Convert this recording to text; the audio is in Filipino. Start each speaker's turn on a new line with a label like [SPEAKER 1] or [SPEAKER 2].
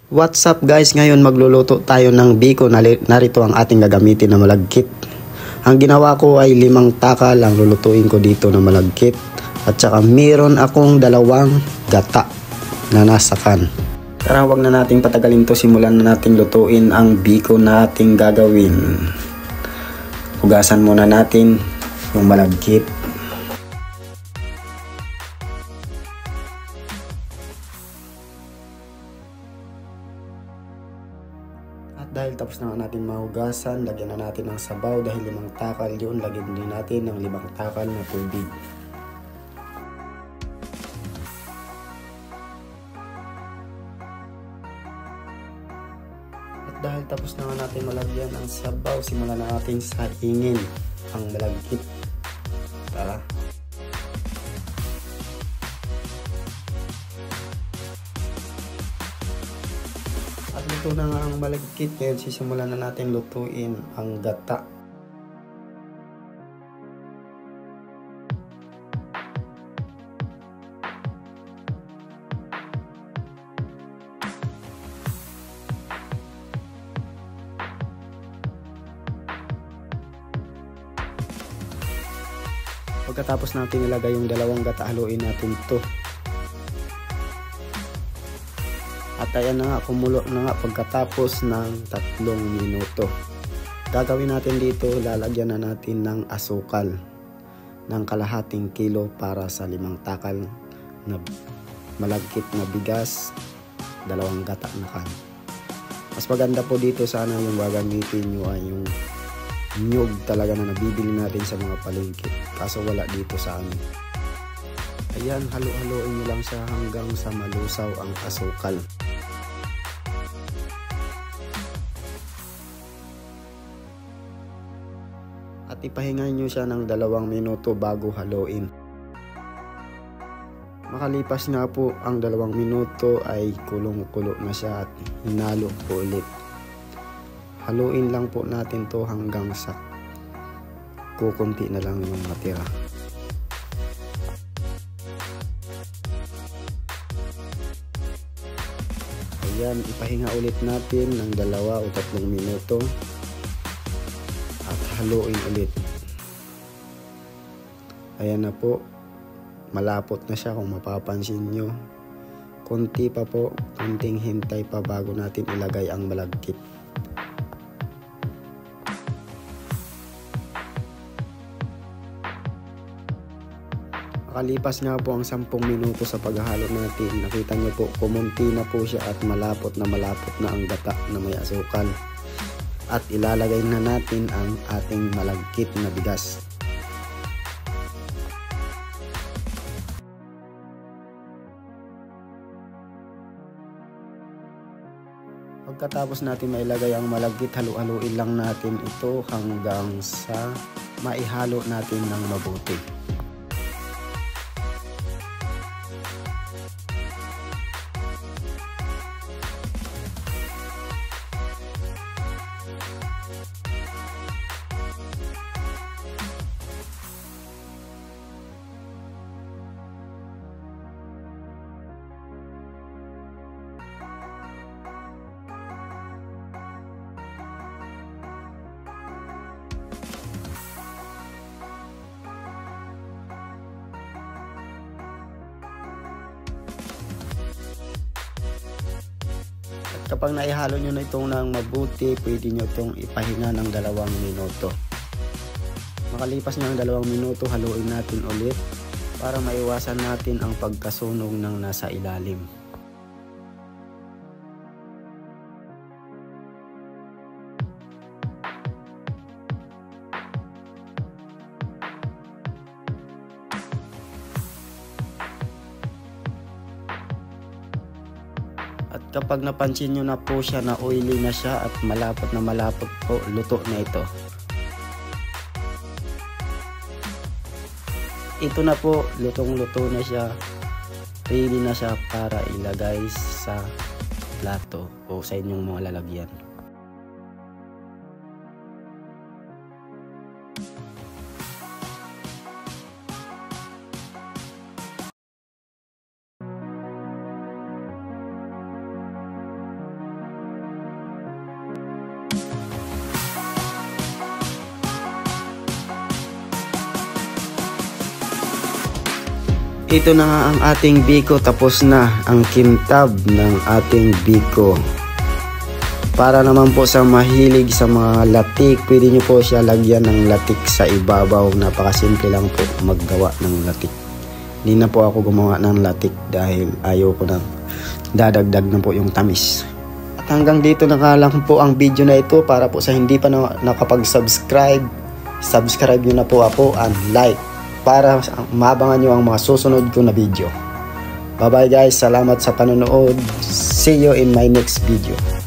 [SPEAKER 1] What's up guys, ngayon magluluto tayo ng biko. Narito ang ating gagamitin na malagkit. Ang ginawa ko ay 5 takal ang lulutuin ko dito na malagkit. At saka meron akong 2 gata na nasa kan. Tara, wag na nating patagalin to, simulan na nating lutuin ang biko na ating gagawin. Hugasan muna natin yung malagkit. At dahil tapos na natin mahugasan, lagyan na natin ng sabaw. Dahil 5 takal yun, lagyan din natin ng 5 takal na tubig. At dahil tapos na natin malagyan ng sabaw, simulan na natin saingin ang malagkit. Tara. At luto na nga ang malagkit, ngayon sisimulan na natin lutuin ang gata. Pagkatapos natin ilagay yung 2 gata, haluin natin to. At ayan na nga, kumulo na nga pagkatapos ng 3 minuto. Gagawin natin dito, lalagyan na natin ng asukal ng kalahating kilo para sa 5 takal na malagkit na bigas, 2 gata na kan. Mas maganda po dito sana yung gagamitin nyo ay yung nyug talaga na nabibili natin sa mga palengke. Kaso wala dito sa amin. Ayan, halo-haloin nyo lang siya hanggang sa malusaw ang asukal. At ipahinga nyo siya ng 2 minuto bago haluin. Makalipas nga po ang 2 minuto ay kulong-kulo na siya at hinalo po ulit. Haluin lang po natin to hanggang sa kukunti na lang yung matira. Ayan, ipahinga ulit natin ng 2 o 3 minuto at haluin ulit. Ayan na po, malapot na siya kung mapapansin nyo. Kunti pa po, kunting hintay pa bago natin ilagay ang malagkit. Makalipas nga po ang 10 minuto sa paghahalo natin, nakita nyo po kumunti na po siya at malapot na ang gata na may asukal. At ilalagay na natin ang ating malagkit na bigas. Pagkatapos natin mailagay ang malagkit, halu-haluin lang natin ito hanggang sa maihalo natin ng mabuti. Kapag naihalo nyo na itong ng mabuti, pwede nyo itong ipahinga ng 2 minuto. Makalipas ng 2 minuto, haluin natin ulit para maiwasan natin ang pagkasunog ng nasa ilalim. At kapag napansin nyo na po siya na oily na siya at malapot po, luto na ito. Ito na po, lutong-luto na siya. Ready na siya para ilagay sa plato o sa inyong mga lalagyan. Ito na nga ang ating biko, tapos na ang kintab ng ating biko. Para naman po sa mahilig sa mga latik, pwede nyo po siya lagyan ng latik sa ibabaw. Napakasimple lang po maggawa ng latik. Hindi na po ako gumawa ng latik dahil ayaw ko na dadagdag na po yung tamis. At hanggang dito na lang po ang video na ito. Para po sa hindi pa nakapag-subscribe, subscribe nyo na po ako and like para maabangan nyo ang mga susunod ko na video. Bye bye guys, salamat sa panonood. See you in my next video.